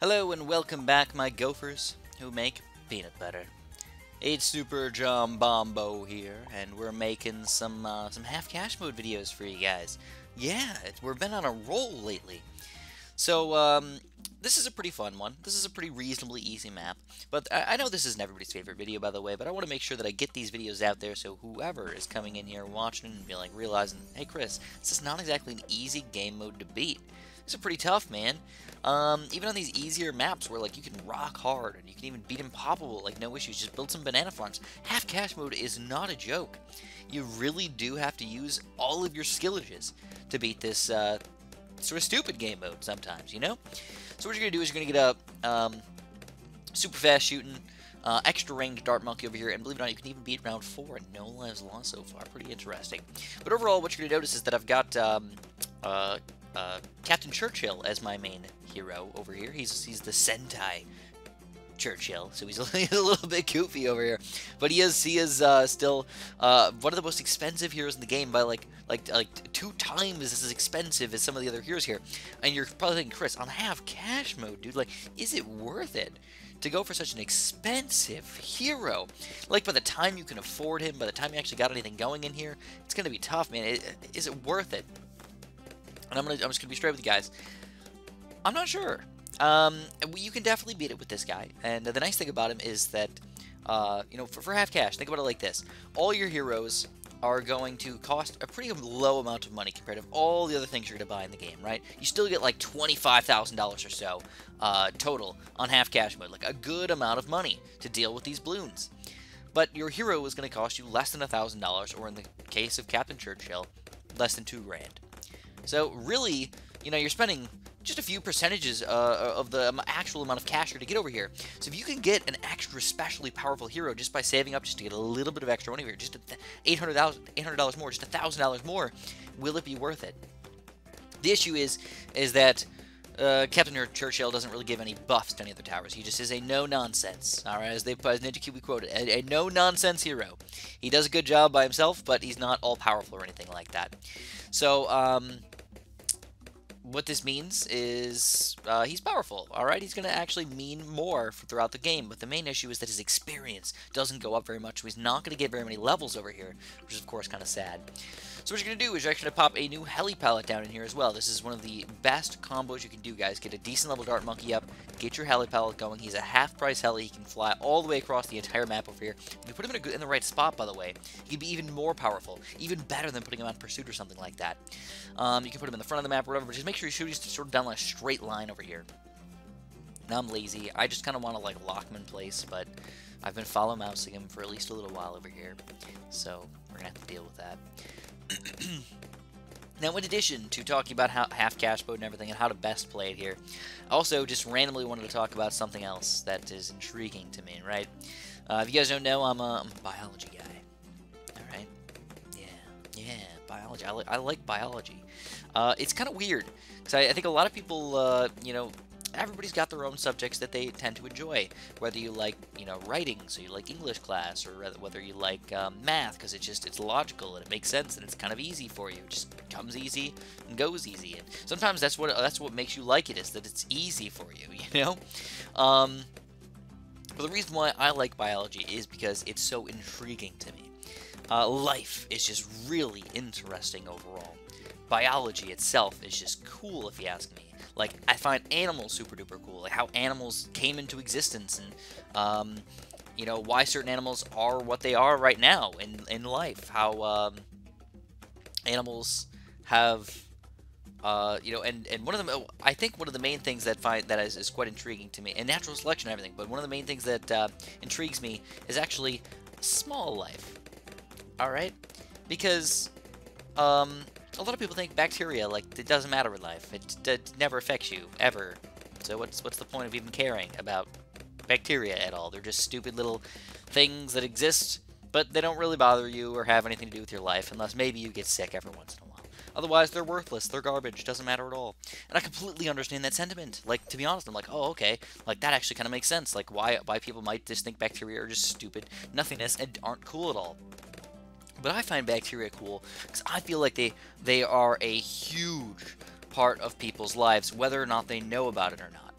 Hello and welcome back, my gophers who make peanut butter. It's Super John Bombo here, and we're making some half cash mode videos for you guys. Yeah, we've been on a roll lately. So this is a pretty fun one. This is a pretty reasonably easy map. But I know this isn't everybody's favorite video, by the way, but I want to make sure that I get these videos out there so whoever is coming in here watching and be like realizing, hey Chris, this is not exactly an easy game mode to beat. These are pretty tough, man. Even on these easier maps where like you can rock hard and you can even beat impoppable, like no issues, just build some banana farms. Half cash mode is not a joke. You really do have to use all of your skillages to beat this sort of stupid game mode sometimes, you know? So what you're going to do is you're going to get a super fast shooting, extra range dart monkey over here, and believe it or not, you can even beat round 4 and no lives lost so far. Pretty interesting. But overall, what you're going to notice is that I've got Captain Churchill as my main hero over here. He's the Sentai Churchill, so he's a little bit goofy over here, but he is still one of the most expensive heroes in the game by like 2 times as expensive as some of the other heroes here. And you're probably thinking, Chris, on half cash mode, dude, like, is it worth it to go for such an expensive hero? Like, by the time you can afford him, by the time you actually got anything going in here, it's gonna be tough, man. Is it worth it? And I'm just gonna be straight with you guys. I'm not sure. You can definitely beat it with this guy, and the nice thing about him is that, you know, for half cash, think about it like this: all your heroes are going to cost a pretty low amount of money compared to all the other things you're going to buy in the game, right? You still get like $25,000 or so total on half cash mode, like a good amount of money to deal with these Bloons. But your hero is going to cost you less than $1,000, or in the case of Captain Churchill, less than $2 grand. So really, you know, you're spending just a few percentages of the actual amount of cash to get over here. So if you can get an extra especially powerful hero just by saving up just to get a little bit of extra money over here, just $800 more, just $1,000 more, will it be worth it? The issue is that Captain Churchill doesn't really give any buffs to any other towers. He just is a no-nonsense, alright, as NinjaCube quoted, a no-nonsense hero. He does a good job by himself, but he's not all-powerful or anything like that. So, what this means is he's powerful, alright? He's going to actually mean more throughout the game, but the main issue is that his experience doesn't go up very much, so he's not going to get very many levels over here, which is, of course, kind of sad. So what you're going to do is you're actually going to pop a new heli pallet down in here as well. This is one of the best combos you can do, guys. Get a decent level dart monkey up, get your heli pallet going. He's a half-price heli. He can fly all the way across the entire map over here. If you put him in the right spot, by the way, he can be even more powerful, even better than putting him on pursuit or something like that. You can put him in the front of the map or whatever, but just make sure you shoot just sort of down like a straight line over here. Now I'm lazy. I just kind of want to like lock him in place, but I've been follow mousing him for at least a little while over here, so we're gonna have to deal with that. Now, in addition to talking about half cash mode and everything and how to best play it here, I also just randomly wanted to talk about something else that is intriguing to me, right? If you guys don't know, I'm a biology guy. All right? Yeah, biology. I like biology. It's kind of weird because I think a lot of people, you know, everybody's got their own subjects that they tend to enjoy. Whether you like, you know, writing, so you like English class, or whether you like math because it's logical and it makes sense and it's kind of easy for you. It just comes easy and goes easy. And sometimes that's what makes you like it, is that it's easy for you. You know. But the reason why I like biology is because it's so intriguing to me. Life is just really interesting overall. Biology itself is just cool, if you ask me. Like, I find animals super duper cool, like how animals came into existence, and you know, why certain animals are what they are right now in life. How animals have you know, and one of them, I think one of the main things that is quite intriguing to me, and natural selection and everything, but one of the main things that intrigues me is actually small life. Alright? Because a lot of people think bacteria, like, it doesn't matter in life. It never affects you, ever. So what's the point of even caring about bacteria at all? They're just stupid little things that exist, but they don't really bother you or have anything to do with your life, unless maybe you get sick every once in a while. Otherwise, they're worthless, they're garbage, doesn't matter at all. And I completely understand that sentiment. Like, to be honest, I'm like, oh, okay, like, that actually kind of makes sense. Like, why people might just think bacteria are just stupid nothingness and aren't cool at all. But I find bacteria cool because I feel like they are a huge part of people's lives, whether or not they know about it or not.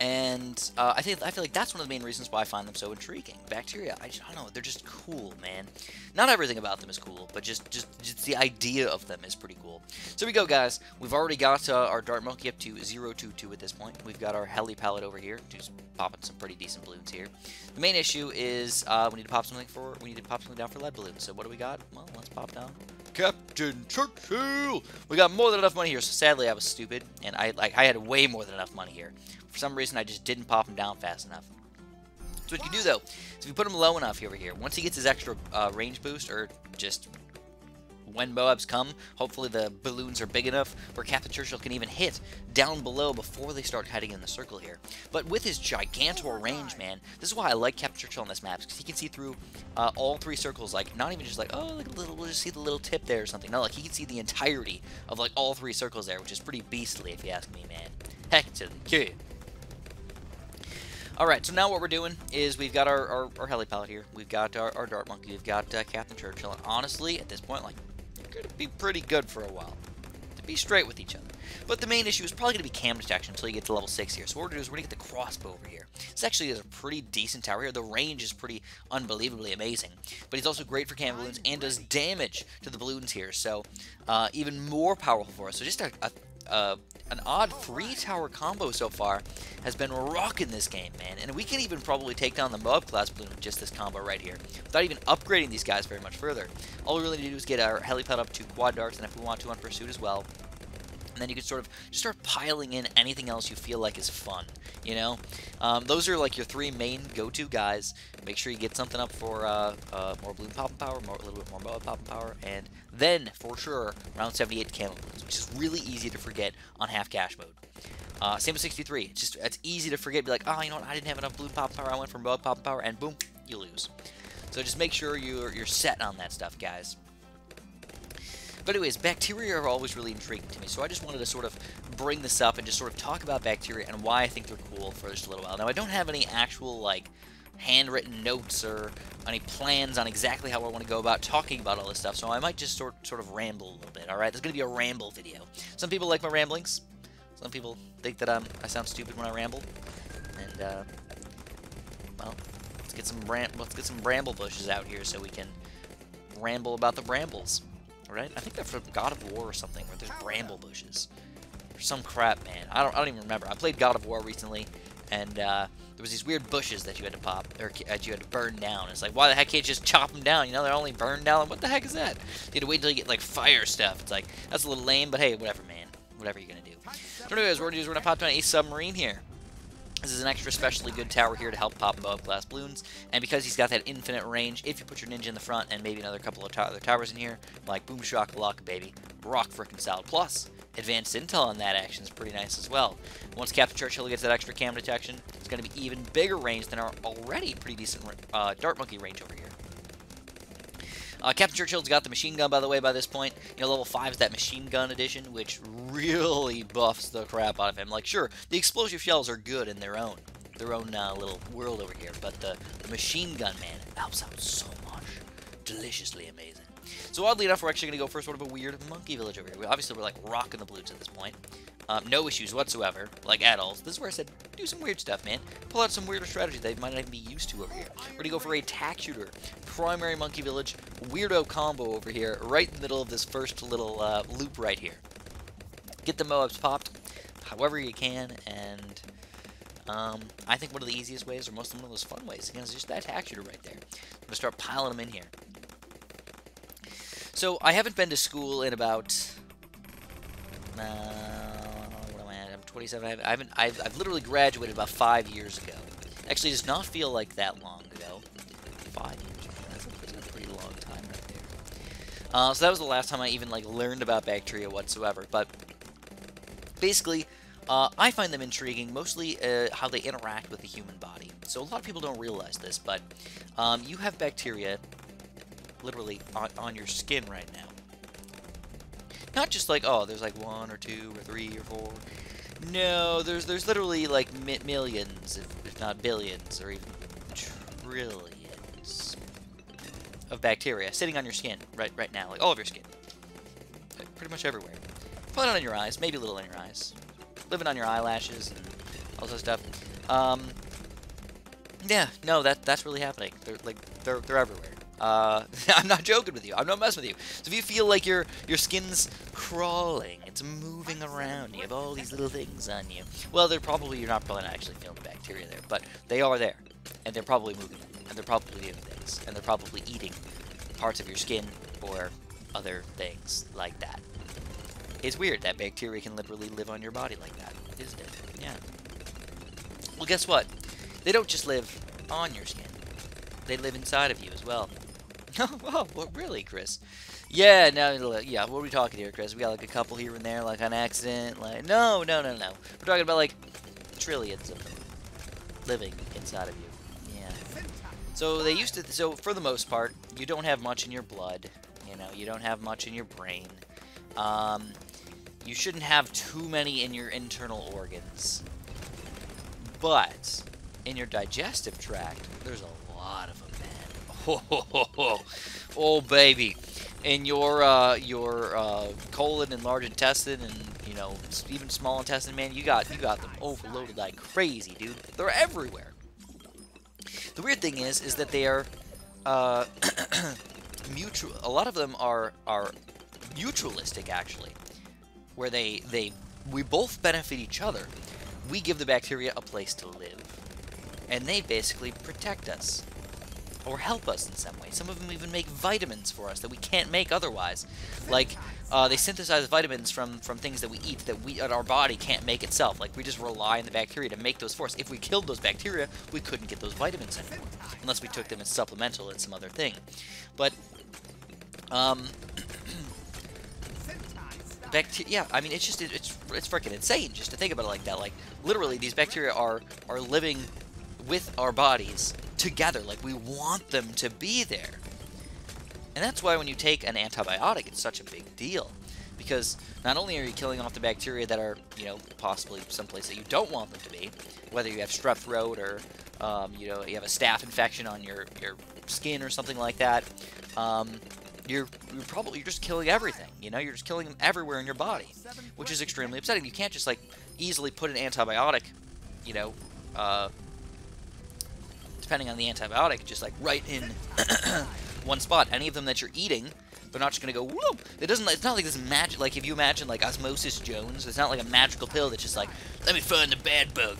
I feel like that's one of the main reasons why I find them so intriguing. Bacteria, I don't know, they're just cool, man. Not everything about them is cool, but just the idea of them is pretty cool. So here we go, guys. We've already got our dart monkey up to 022 at this point. We've got our heli pallet over here, just popping some pretty decent balloons here. The main issue is we need to pop something down for lead balloons. So what do we got? Well, let's pop down Captain Churchill. We got more than enough money here. So sadly, I was stupid, and I had way more than enough money here. For some reason, I just didn't pop him down fast enough. So what you do, though, is if you put him low enough over here, once he gets his extra range boost, or just when Moabs come, hopefully the balloons are big enough where Captain Churchill can even hit down below before they start heading in the circle here. But with his gigantor range, man, this is why I like Captain Churchill on this map, because he can see through all 3 circles, like, not even just like, oh, like we'll just see the little tip there or something. No, like, he can see the entirety of, like, all 3 circles there, which is pretty beastly, if you ask me, man. Heck to the kid. Alright, so now what we're doing is we've got our heli pallet here. We've got our dart monkey. We've got Captain Churchill. And honestly, at this point, like, you're going to be pretty good for a while. To be straight with each other. But the main issue is probably going to be cam detection until you get to level 6 here. So what we're going to do is we're going to get the crossbow over here. This actually is a pretty decent tower here. The range is pretty unbelievably amazing. But he's also great for cam balloons and does damage to the balloons here. So even more powerful for us. So just an odd 3-tower combo so far has been rocking this game, man. And we can even probably take down the Moab class balloon with just this combo right here, without even upgrading these guys very much further. All we really need to do is get our helipad up to quad darts, and if we want to, on pursuit as well. And then you can sort of just start piling in anything else you feel like is fun, you know? Those are like your 3 main go-to guys. Make sure you get something up for more balloon popping power, a little bit more Moab popping power, and then, for sure, round 78 camo balloons, which is really easy to forget on half cash mode. Same with 63. It's easy to forget, be like, oh, you know what, I didn't have enough balloon popping power, I went for Moab popping power, and boom, you lose. So just make sure you're set on that stuff, guys. But anyways, bacteria are always really intriguing to me, so I just wanted to sort of bring this up and just sort of talk about bacteria and why I think they're cool for just a little while. Now, I don't have any actual, like, handwritten notes or any plans on exactly how I want to go about talking about all this stuff, so I might just sort of ramble a little bit, alright? There's going to be a ramble video. Some people like my ramblings. Some people think that I sound stupid when I ramble. And, well, let's get some bramble bushes out here so we can ramble about the brambles. Right? I think they're from God of War or something, where there's bramble bushes. Or some crap, man. I don't even remember. I played God of War recently, and there was these weird bushes that you had to pop, or that you had to burn down. It's like, why the heck can't you just chop them down? You know, they're only burned down. What the heck is that? You had to wait until you get, like, fire stuff. It's like, that's a little lame, but hey, whatever, man. Whatever you're gonna do. So anyways, what we're gonna do is we're gonna pop down a submarine here. This is an extra specially good tower here to help pop Moab class balloons, and because he's got that infinite range, if you put your ninja in the front and maybe another couple of other towers in here, like boom shock luck, baby, rock frickin' solid. Plus, advanced intel on that action is pretty nice as well. Once Captain Churchill gets that extra cam detection, it's going to be even bigger range than our already pretty decent dart monkey range over here. Captain Churchill's got the machine gun, by the way, by this point. You know, level 5 is that machine gun edition, which really buffs the crap out of him. Like, sure, the explosive shells are good in their own little world over here, but the machine gun, man, helps out so much. Deliciously amazing. So oddly enough, we're actually going to go for sort of a weird monkey village over here. Obviously, we're like rocking the balloons at this point. No issues whatsoever, like at all. This is where I said, do some weird stuff, man. Pull out some weirder strategy that you might not even be used to over here. We're going to go for a tack shooter, primary monkey village, weirdo combo over here, right in the middle of this first little loop right here. Get the Moabs popped however you can, and I think one of the easiest ways, or most of one of those fun ways, again, is just that tack shooter right there. I'm going to start piling them in here. So, I haven't been to school in about, what am I at? I'm 27. I've literally graduated about 5 years ago. Actually, it does not feel like that long ago. 5 years ago. That's a pretty long time right there. So that was the last time I even, like, learned about bacteria whatsoever. But, basically, I find them intriguing, mostly how they interact with the human body. So, a lot of people don't realize this, but you have bacteria literally on your skin right now. Not just like, oh, there's like 1 or 2 or 3 or 4. No, there's literally like millions, if not billions, or even trillions of bacteria sitting on your skin right now, like all of your skin, like, pretty much everywhere. Probably not on your eyes, maybe a little in your eyes, living on your eyelashes and all sorts of stuff. Yeah, no, that's really happening. They're everywhere. I'm not joking with you. I'm not messing with you. So if you feel like your skin's crawling, it's moving around, you have all these little things on you, well, you're probably not actually feeling the bacteria there, but they are there, and they're probably moving, and they're probably doing things, and they're probably eating parts of your skin or other things like that. It's weird that bacteria can literally live on your body like that, isn't it? Yeah. Well, guess what? They don't just live on your skin. They live inside of you as well. Oh, well, really, Chris? Yeah, no, yeah, what are we talking here, Chris? We got, like, a couple here and there, like, on accident, like, no. We're talking about, like, trillions of them living inside of you. Yeah. So, so, for the most part, you don't have much in your blood, you know, you don't have much in your brain. You shouldn't have too many in your internal organs. But in your digestive tract, there's a lot of them, man. Oh, baby. In your colon and large intestine and, you know, even small intestine, man, you got them overloaded like crazy, dude. They're everywhere. The weird thing is that they are mutual. A lot of them are mutualistic, actually, where we both benefit each other. We give the bacteria a place to live, and they basically protect us or help us in some way. Some of them even make vitamins for us that we can't make otherwise. Like, they synthesize vitamins from things that we eat that our body can't make itself. Like, we just rely on the bacteria to make those for us. If we killed those bacteria, we couldn't get those vitamins anymore, unless we took them as supplemental in some other thing. But, yeah, I mean, it's just, it's freaking insane just to think about it like that. Like, literally, these bacteria are living with our bodies together. Like, we want them to be there. And that's why when you take an antibiotic, it's such a big deal. Because not only are you killing off the bacteria that are, you know, possibly someplace that you don't want them to be, whether you have strep throat or, you know, you have a staph infection on your skin or something like that, you're just killing everything, you know? You're just killing them everywhere in your body, which is extremely upsetting. You can't just, like, easily put an antibiotic, you know, depending on the antibiotic, just, like, right in one spot. Any of them that you're eating, they're not just gonna go, whoop! It's not like this magic, like, if you imagine, like, Osmosis Jones, it's not like a magical pill that's just like, let me find the bad bug,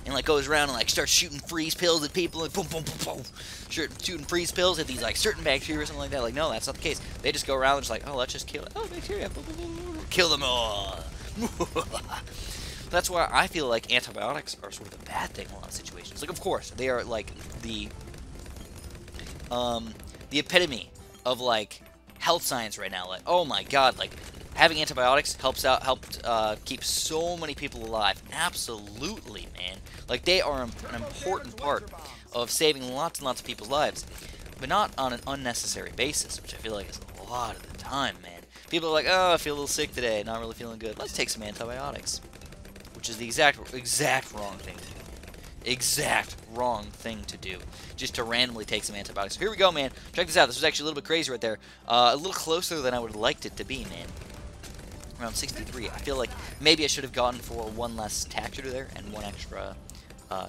and, like, goes around and, like, starts shooting freeze pills at people, and boom, boom, boom, boom, shooting freeze pills at these, like, certain bacteria or something like that. Like, no, that's not the case. They just go around and just like, oh, let's just kill it. Oh, bacteria, boom, boom, boom, boom, kill them all. That's why I feel like antibiotics are sort of a bad thing in a lot of situations. Like, of course, they are, like, the epitome of, like, health science right now. Like, oh my god, like, having antibiotics helped keep so many people alive. Absolutely, man. Like, they are an important part of saving lots and lots of people's lives, but not on an unnecessary basis, which I feel like is a lot of the time, man. People are like, oh, I feel a little sick today, not really feeling good. Let's take some antibiotics, which is the exact wrong thing to do. Exact wrong thing to do. Just to randomly take some antibiotics. Here we go, man. Check this out. This was actually a little bit crazy right there. A little closer than I would have liked it to be, man. Around 63. I feel like maybe I should have gone for one less tactutor there and one extra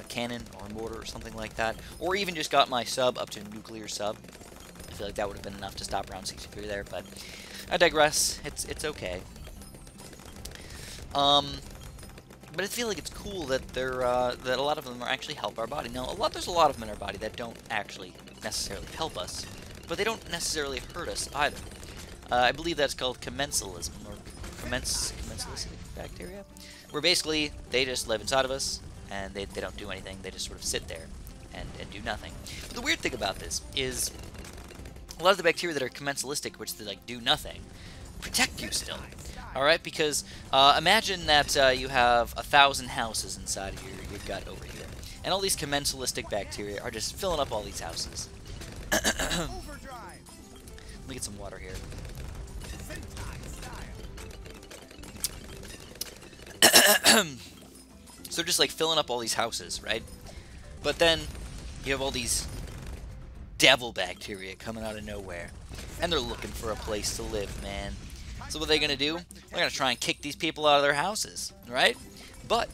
cannon or mortar or something like that. Or even just got my sub up to nuclear sub. I feel like that would have been enough to stop round 63 there, but I digress. It's okay. But I feel like it's cool that that a lot of them are actually help our body. Now, there's a lot of them in our body that don't actually necessarily help us, but they don't necessarily hurt us either. I believe that's called commensalism, or commensalistic bacteria, where basically they just live inside of us, and they don't do anything. They just sort of sit there and do nothing. But the weird thing about this is a lot of the bacteria that are commensalistic, which they, like, do nothing, protect you still. Alright, because imagine that you have 1,000 houses inside of your gut over here, and all these commensalistic bacteria are just filling up all these houses. Let me get some water here. So they're just, like, filling up all these houses, right? But then you have all these devil bacteria coming out of nowhere, and they're looking for a place to live, man. So what are they going to do? They're going to try and kick these people out of their houses, right? But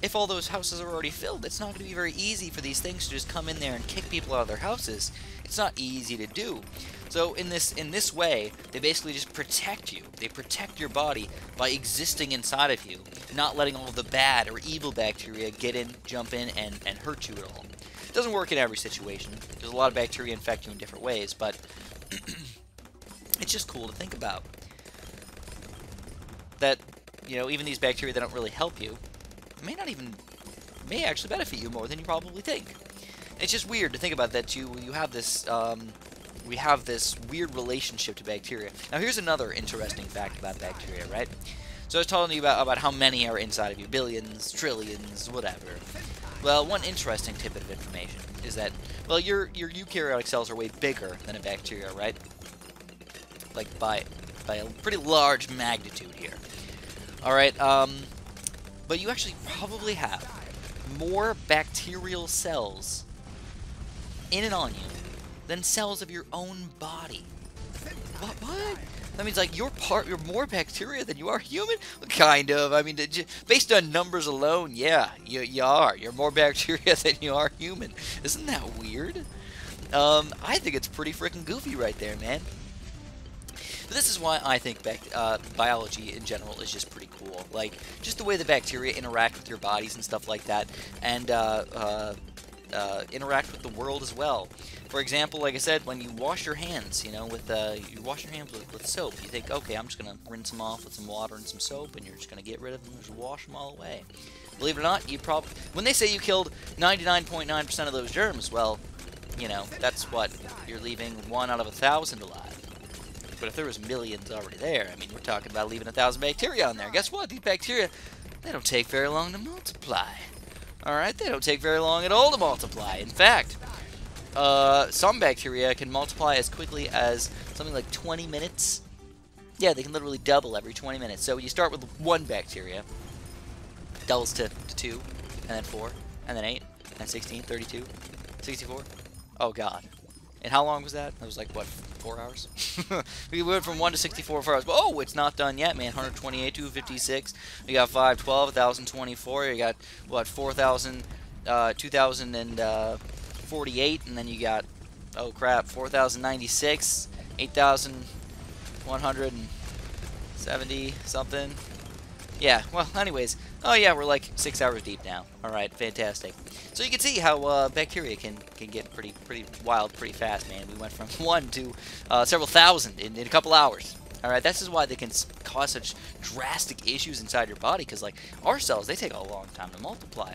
if all those houses are already filled, it's not going to be very easy for these things to just come in there and kick people out of their houses. It's not easy to do. So in this way, they basically just protect you. They protect your body by existing inside of you, not letting all the bad or evil bacteria get in, jump in, and hurt you at all. It doesn't work in every situation. There's a lot of bacteria infect you in different ways, but it's just cool to think about. That, you know, even these bacteria that don't really help you may actually benefit you more than you probably think. It's just weird to think about that you have this we have this weird relationship to bacteria. Now here's another interesting fact about bacteria, right? So I was telling you about how many are inside of you, billions, trillions, whatever. Well, one interesting tidbit of information is that, well, your eukaryotic cells are way bigger than a bacteria, right? Like by a pretty large magnitude here. All right, but you actually probably have more bacterial cells in and on you than cells of your own body. What? That means, like, you're more bacteria than you are human? Kind of. I mean, based on numbers alone, yeah, you are. You're more bacteria than you are human. Isn't that weird? I think it's pretty freaking goofy right there, man. But this is why I think biology in general is just pretty cool. Like, just the way the bacteria interact with your bodies and stuff like that, and interact with the world as well. For example, like I said, when you wash your hands, you know, with soap, you think, okay, I'm just gonna rinse them off with some water and some soap, and you're just gonna get rid of them, just wash them all away. Believe it or not, when they say you killed 99.9% of those germs, well, you know, that's what you're leaving 1 out of 1,000 alive. But if there was millions already there, I mean, we're talking about leaving 1,000 bacteria on there. Guess what? These bacteria, they don't take very long to multiply. Alright, they don't take very long at all to multiply. In fact, some bacteria can multiply as quickly as something like 20 minutes. Yeah, they can literally double every 20 minutes. So you start with 1 bacteria, doubles to 2, and then 4, and then 8, and 16, 32, 64. Oh god. And how long was that? That was like, what, 4 hours? We went from 1 to 64 for hours. But, oh, it's not done yet, man. 128, 256. We got 512, 1,024. You got, what, 4,000, 2,048. And then you got, oh, crap, 4,096, 8,170 something. Yeah, well, anyways. Oh, yeah, we're like 6 hours deep now. Alright, fantastic. So you can see how bacteria can get pretty wild pretty fast, man. We went from 1 to several thousand in a couple hours. Alright, this is why they can cause such drastic issues inside your body, because, like, our cells, they take a long time to multiply.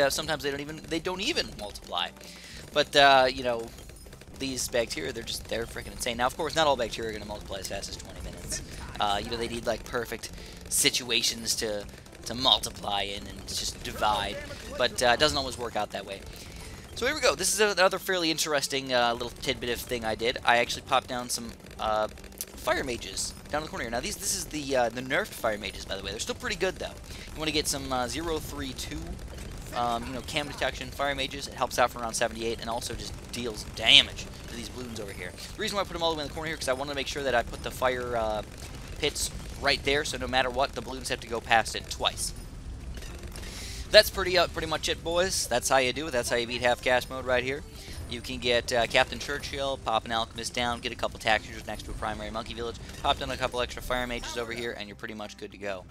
Sometimes they don't even multiply. But, you know, these bacteria, they're freaking insane. Now, of course, not all bacteria are going to multiply as fast as 20 minutes. You know, they need, like, perfect situations to multiply in and just divide, but it doesn't always work out that way. So here we go. This is another fairly interesting little tidbit of thing I did. I actually popped down some fire mages down in the corner here. Now this is the nerfed fire mages, by the way. They're still pretty good though. You want to get some 032 you know, cam detection fire mages. It helps out for around 78 and also just deals damage to these Bloons over here. The reason why I put them all the way in the corner here because I wanted to make sure that I put the fire pits right there, so no matter what, the Bloons have to go past it twice. That's pretty much it, boys. That's how you do it. That's how you beat half-gas mode right here. You can get Captain Churchill, pop an alchemist down, get a couple taxers next to a primary monkey village, pop down a couple extra fire mages over here, and you're pretty much good to go.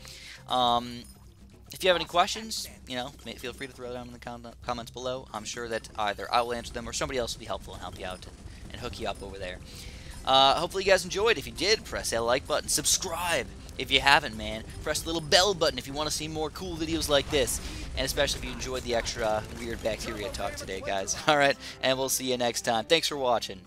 If you have any questions, you know, feel free to throw them in the comments below. I'm sure that either I will answer them or somebody else will be helpful and help you out and hook you up over there. Hopefully you guys enjoyed. If you did, press that like button. Subscribe if you haven't, man. Press the little bell button if you want to see more cool videos like this. And especially if you enjoyed the extra weird bacteria talk today, guys. Alright, and we'll see you next time. Thanks for watching.